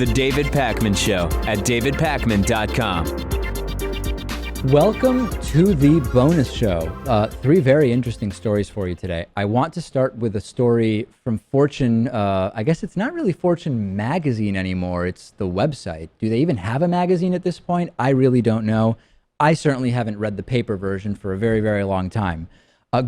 The David Pakman Show at davidpakman.com. Welcome to the bonus show. Three very interesting stories for you today. I want to start with a story from Fortune. I guess it's not really Fortune magazine anymore. It's the website. Do they even have a magazine at this point? I really don't know. I certainly haven't read the paper version for a very, very long time.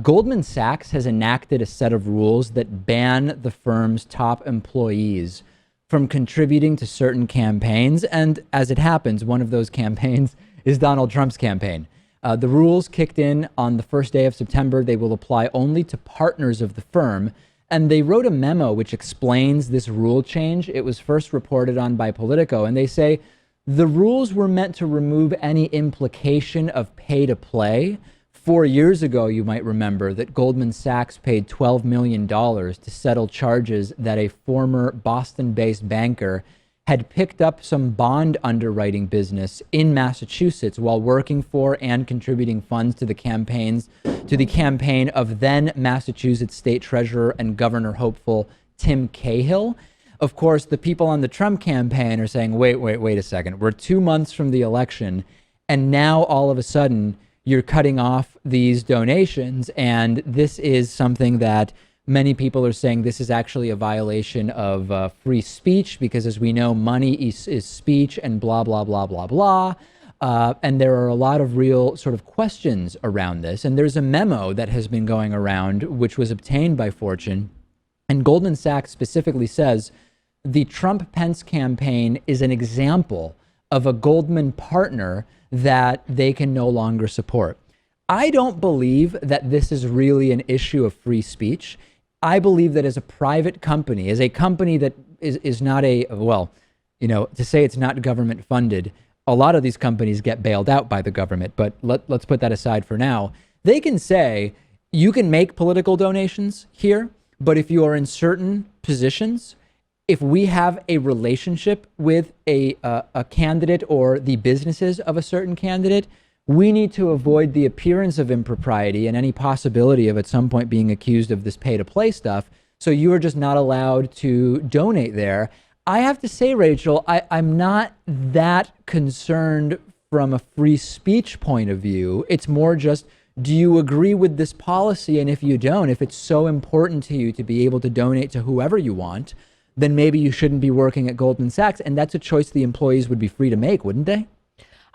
Goldman Sachs has enacted a set of rules that ban the firm's top employees from contributing to certain campaigns. And as it happens, one of those campaigns is Donald Trump's campaign. The rules kicked in on the first day of September. They will apply only to partners of the firm. And they wrote a memo which explains this rule change. It was first reported on by Politico. And they say the rules were meant to remove any implication of pay to play. 4 years ago, you might remember that Goldman Sachs paid $12 million to settle charges that a former Boston-based banker had picked up some bond underwriting business in Massachusetts while working for and contributing funds to the campaign of then Massachusetts State Treasurer and Governor hopeful Tim Cahill. Of course, the people on the Trump campaign are saying, wait a second. We're 2 months from the election, and now all of a sudden you're cutting off these donations. And this is something that many people are saying this is actually a violation of free speech, because as we know, money is speech and blah, blah, blah, blah, blah. And there are a lot of real sort of questions around this. And there's a memo that has been going around, which was obtained by Fortune. And Goldman Sachs specifically says the Trump-Pence campaign is an example of a Goldman partner that they can no longer support. I don't believe that this is really an issue of free speech. I believe that as a private company, as a company that is not to say it's not government funded, a lot of these companies get bailed out by the government, but let's put that aside for now. They can say, you can make political donations here, but if you are in certain positions, if we have a relationship with a candidate or the businesses of a certain candidate, we need to avoid the appearance of impropriety and any possibility of at some point being accused of this pay-to-play stuff. So you are just not allowed to donate there. I have to say, Rachel, I'm not that concerned from a free speech point of view. It's more just, do you agree with this policy? And if you don't, if it's so important to you to be able to donate to whoever you want, then maybe you shouldn't be working at Goldman Sachs. And that's a choice the employees would be free to make, wouldn't they?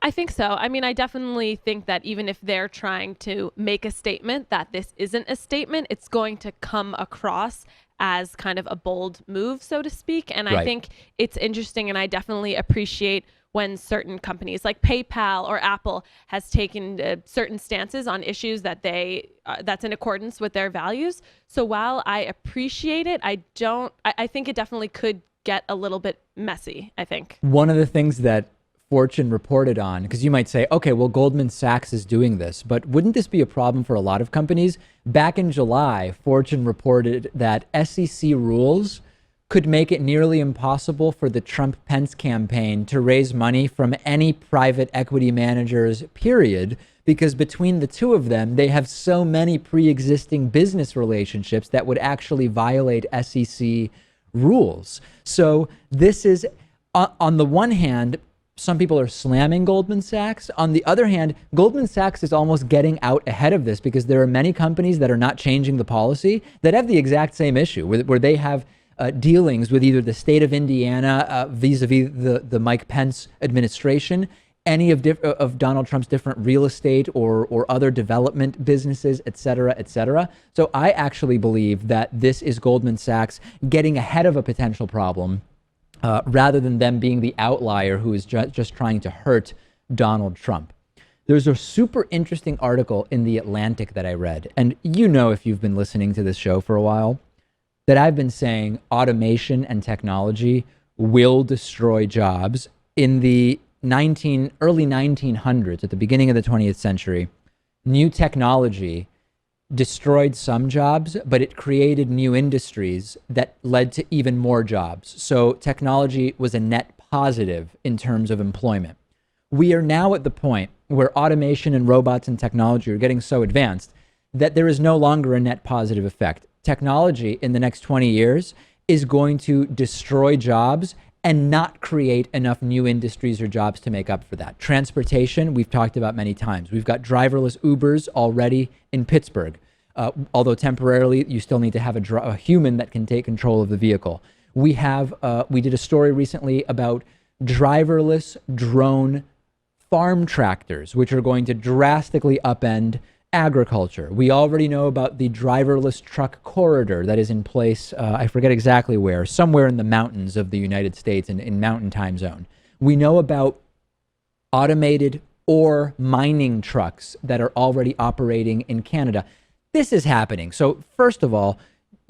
I think so. I mean, I definitely think that even if they're trying to make a statement that this isn't a statement, it's going to come across as kind of a bold move, so to speak. And I think it's interesting, and I definitely appreciate when certain companies like PayPal or Apple has taken certain stances on issues that that's in accordance with their values. So while I appreciate it, I think it definitely could get a little bit messy, I think. One of the things that Fortune reported on, because you might say, okay, well, Goldman Sachs is doing this, but wouldn't this be a problem for a lot of companies? Back in July, Fortune reported that SEC rules could make it nearly impossible for the Trump-Pence campaign to raise money from any private equity managers, period, because between the two of them, they have so many pre-existing business relationships that would actually violate SEC rules. So this is, on the one hand, some people are slamming Goldman Sachs. On the other hand, Goldman Sachs is almost getting out ahead of this, because there are many companies that are not changing the policy that have the exact same issue, where they have dealings with either the state of Indiana vis-a-vis the Mike Pence administration, any of Donald Trump's different real estate or other development businesses, et cetera, et cetera. So I actually believe that this is Goldman Sachs getting ahead of a potential problem, rather than them being the outlier who is just trying to hurt Donald Trump. There's a super interesting article in The Atlantic that I read. And you know, if you've been listening to this show for a while, that I've been saying automation and technology will destroy jobs. In the early 1900s, at the beginning of the 20th century, new technology destroyed some jobs, but it created new industries that led to even more jobs. So technology was a net positive in terms of employment. We are now at the point where automation and robots and technology are getting so advanced that there is no longer a net positive effect. Technology in the next 20 years is going to destroy jobs and not create enough new industries or jobs to make up for that. Transportation, we've talked about many times. We've got driverless Ubers already in Pittsburgh. Although temporarily, you still need to have a human that can take control of the vehicle. We did a story recently about driverless drone farm tractors, which are going to drastically upend agriculture. We already know about the driverless truck corridor that is in place, I forget exactly where, somewhere in the mountains of the United States and in mountain time zone. We know about automated ore mining trucks that are already operating in Canada. This is happening. So first of all,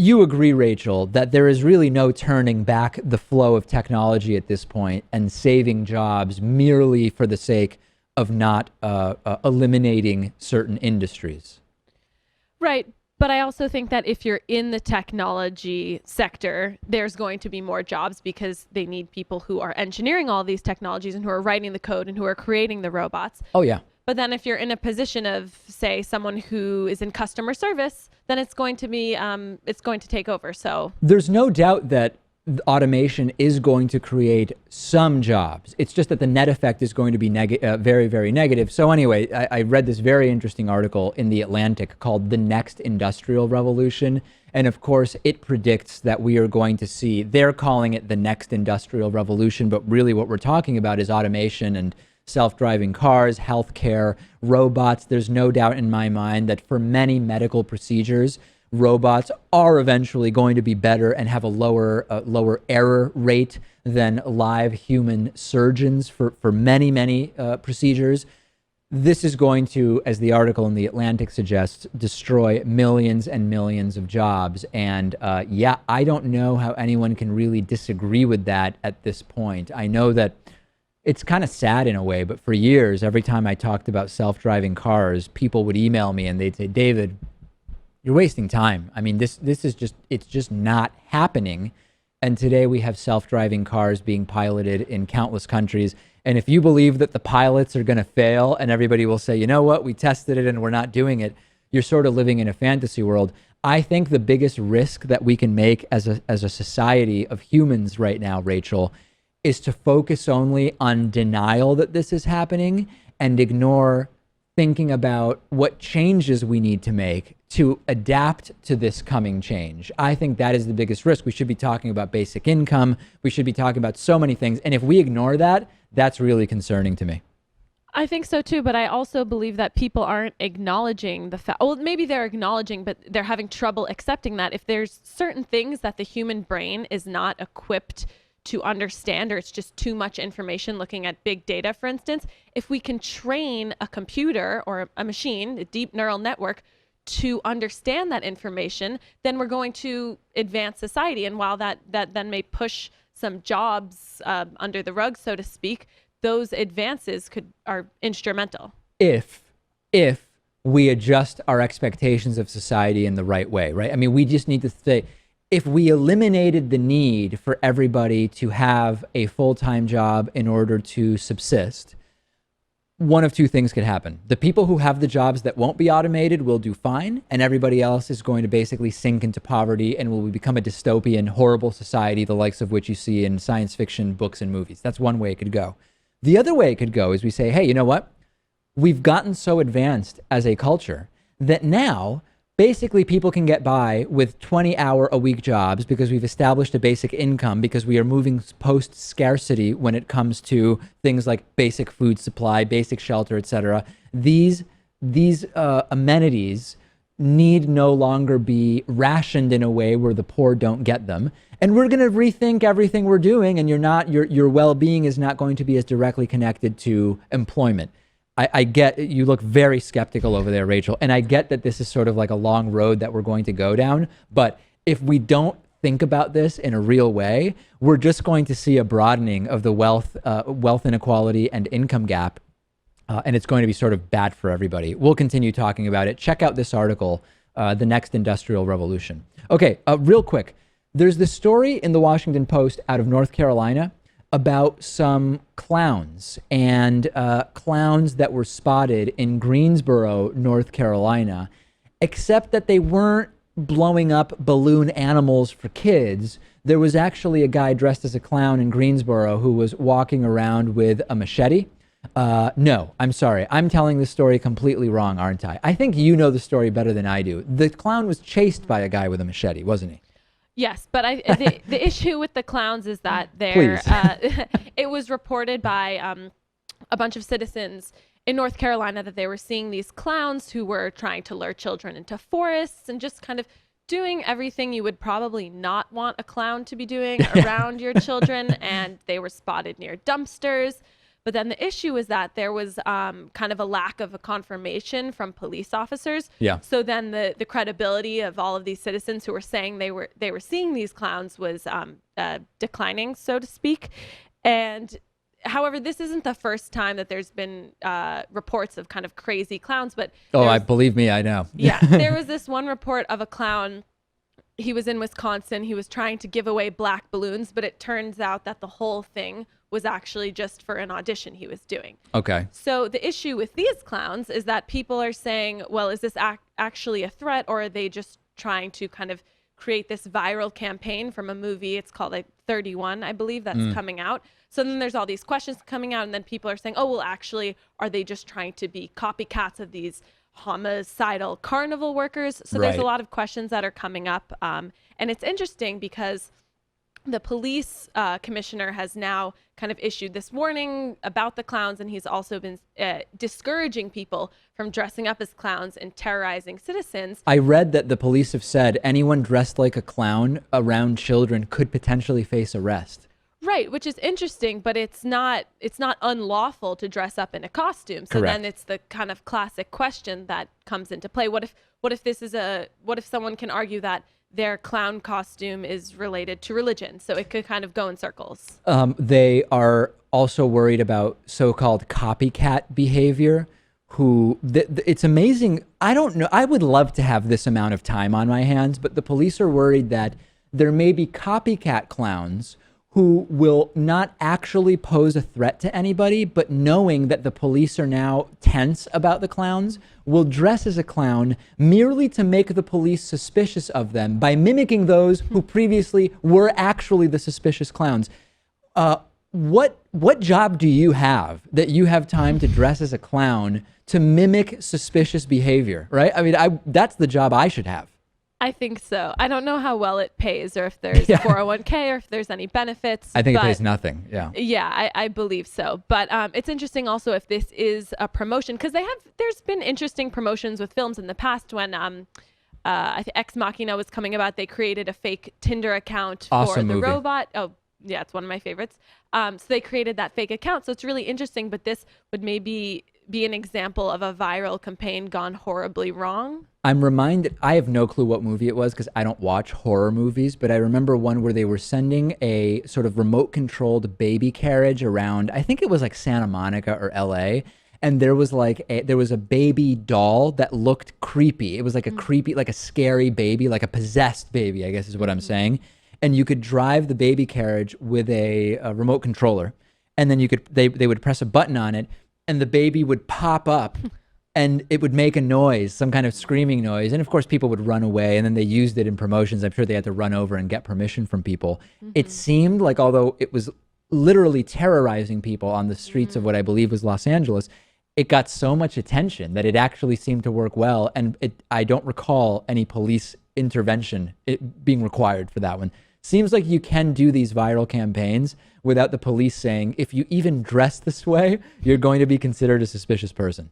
you agree, Rachel, that there is really no turning back the flow of technology at this point and saving jobs merely for the sake of not eliminating certain industries. Right. But I also think that if you're in the technology sector, there's going to be more jobs because they need people who are engineering all these technologies and who are writing the code and who are creating the robots. Oh, yeah. But then if you're in a position of, say, someone who is in customer service, then it's going to be, it's going to take over. So there's no doubt that automation is going to create some jobs. It's just that the net effect is going to be very, very negative. So anyway, I read this very interesting article in The Atlantic called The Next Industrial Revolution. And of course, it predicts that we are going to see, they're calling it the next industrial revolution, but really what we're talking about is automation and self-driving cars, healthcare, robots. There's no doubt in my mind that for many medical procedures, robots are eventually going to be better and have a lower error rate than live human surgeons for many procedures. This is going to, as the article in The Atlantic suggests, destroy millions and millions of jobs. And yeah, I don't know how anyone can really disagree with that at this point. I know that it's kind of sad in a way, but for years, every time I talked about self-driving cars, people would email me and they'd say, David, you're wasting time. I mean, this is just, it's just not happening. And today we have self-driving cars being piloted in countless countries. And if you believe that the pilots are going to fail and everybody will say, you know what, we tested it and we're not doing it, you're sort of living in a fantasy world. I think the biggest risk that we can make as a society of humans right now, Rachel, is to focus only on denial that this is happening and ignore thinking about what changes we need to make to adapt to this coming change. I think that is the biggest risk. We should be talking about basic income. We should be talking about so many things. And if we ignore that, that's really concerning to me. I think so too, but I also believe that people aren't acknowledging the fact, well, maybe they're acknowledging, but they're having trouble accepting that if there's certain things that the human brain is not equipped to understand, or it's just too much information. Looking at big data, for instance, if we can train a computer or a machine, a deep neural network, to understand that information, then we're going to advance society. And while that then may push some jobs under the rug, so to speak, those advances are instrumental. If we adjust our expectations of society in the right way, right? I mean, we just need to say, if we eliminated the need for everybody to have a full-time job in order to subsist, one of two things could happen. The people who have the jobs that won't be automated will do fine, and everybody else is going to basically sink into poverty and will become a dystopian, horrible society, the likes of which you see in science fiction books and movies. That's one way it could go. The other way it could go is we say, hey, you know what? We've gotten so advanced as a culture that now basically people can get by with 20-hour-a-week jobs because we've established a basic income, because we are moving post-scarcity when it comes to things like basic food supply, basic shelter, etc. These amenities need no longer be rationed in a way where the poor don't get them. And we're going to rethink everything we're doing, and your well-being is not going to be as directly connected to employment. I get, you look very skeptical over there, Rachel, and I get that this is sort of like a long road that we're going to go down, but if we don't think about this in a real way, we're just going to see a broadening of the wealth inequality and income gap, and it's going to be sort of bad for everybody. We'll continue talking about it. Check out this article, The Next Industrial Revolution. Okay, real quick, there's this story in the Washington Post out of North Carolina about some clowns clowns that were spotted in Greensboro, North Carolina, except that they weren't blowing up balloon animals for kids, there was actually a guy dressed as a clown in Greensboro who was walking around with a machete. No, I'm sorry. I'm telling this story completely wrong, aren't I? I think you know the story better than I do. The clown was chased by a guy with a machete, wasn't he? Yes, but the issue with the clowns is that it was reported by a bunch of citizens in North Carolina that they were seeing these clowns who were trying to lure children into forests and just kind of doing everything you would probably not want a clown to be doing around your children. And they were spotted near dumpsters. But then the issue is that there was kind of a lack of a confirmation from police officers. Yeah. So then the credibility of all of these citizens who were saying they were seeing these clowns was declining, so to speak. And however, this isn't the first time that there's been reports of kind of crazy clowns. But believe me, I know. Yeah, there was this one report of a clown. He was in Wisconsin. He was trying to give away black balloons, but it turns out that the whole thing was actually just for an audition he was doing. Okay. So the issue with these clowns is that people are saying, well, is this actually a threat, or are they just trying to kind of create this viral campaign from a movie? It's called like 31, I believe, that's coming out. So then there's all these questions coming out, and then people are saying, oh, well, actually, are they just trying to be copycats of these homicidal carnival workers? So there's a lot of questions that are coming up. And it's interesting because the police commissioner has now kind of issued this warning about the clowns, and he's also been discouraging people from dressing up as clowns and terrorizing citizens. I read that the police have said anyone dressed like a clown around children could potentially face arrest. Right, which is interesting, but it's not unlawful to dress up in a costume. So Correct. then it's the kind of classic question that comes into play. What if someone can argue that their clown costume is related to religion? So it could kind of go in circles. They are also worried about so-called copycat behavior. It's amazing. I don't know. I would love to have this amount of time on my hands, but the police are worried that there may be copycat clowns who will not actually pose a threat to anybody, but knowing that the police are now tense about the clowns, will dress as a clown merely to make the police suspicious of them by mimicking those who previously were actually the suspicious clowns. What job do you have that you have time to dress as a clown to mimic suspicious behavior, right? I mean, that's the job I should have. I think so. I don't know how well it pays, or if there's 401k, or if there's any benefits. I think it pays nothing. Yeah. Yeah, I believe so. But it's interesting also if this is a promotion, because there's been interesting promotions with films in the past. When I think Ex Machina was coming about, they created a fake Tinder account for the movie. robot. Oh, yeah, it's one of my favorites. So they created that fake account. So it's really interesting, but this would maybe be an example of a viral campaign gone horribly wrong. I'm reminded, I have no clue what movie it was because I don't watch horror movies, but I remember one where they were sending a sort of remote controlled baby carriage around, I think it was like Santa Monica or LA. And there was a baby doll that looked creepy. It was like a creepy, like a scary baby, like a possessed baby, I guess is what I'm saying. And you could drive the baby carriage with a remote controller. And then they would press a button on it and the baby would pop up and it would make a noise, some kind of screaming noise. And of course, people would run away, and then they used it in promotions. I'm sure they had to run over and get permission from people. It seemed like, although it was literally terrorizing people on the streets of what I believe was Los Angeles, it got so much attention that it actually seemed to work well. And I don't recall any police intervention being required for that one. Seems like you can do these viral campaigns without the police saying, if you even dress this way, you're going to be considered a suspicious person.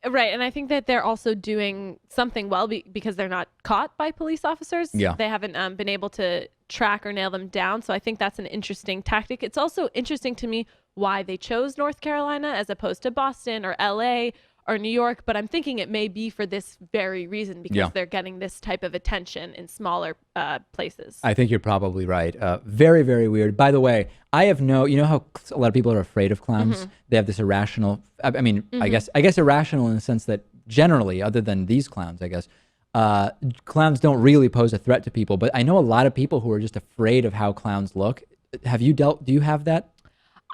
Right. And I think that they're also doing something well because they're not caught by police officers. Yeah. They haven't been able to track or nail them down. So I think that's an interesting tactic. It's also interesting to me why they chose North Carolina as opposed to Boston or LA or New York. But I'm thinking it may be for this very reason, because they're getting this type of attention in smaller places. I think you're probably right. Very, very weird. By the way, you know how a lot of people are afraid of clowns? They have this irrational, I mean, I guess irrational in the sense that generally, other than these clowns, I guess, clowns don't really pose a threat to people. But I know a lot of people who are just afraid of how clowns look. Do you have that?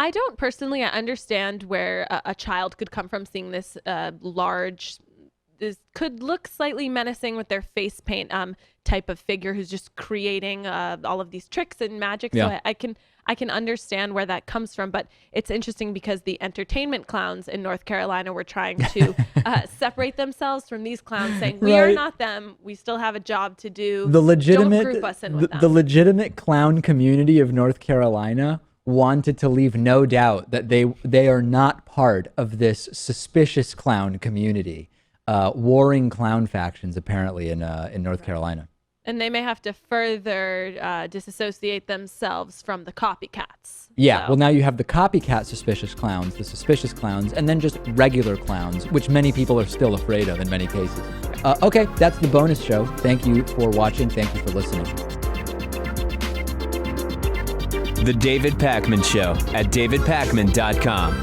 I don't personally. I understand where a child could come from seeing this large could look slightly menacing with their face paint type of figure who's just creating all of these tricks and magic. Yeah. So I can understand where that comes from, but it's interesting because the entertainment clowns in North Carolina were trying to separate themselves from these clowns, saying we are not them. We still have a job to do. The legitimate, Don't group us in with them. the legitimate clown community of North Carolina wanted to leave no doubt that they are not part of this suspicious clown community, warring clown factions apparently in North Carolina. And they may have to further disassociate themselves from the copycats. Yeah, So- well, now you have the copycat suspicious clowns, the suspicious clowns, and then just regular clowns, which many people are still afraid of in many cases. Okay, that's the bonus show. Thank you for watching. Thank you for listening. The David Pakman Show at davidpakman.com.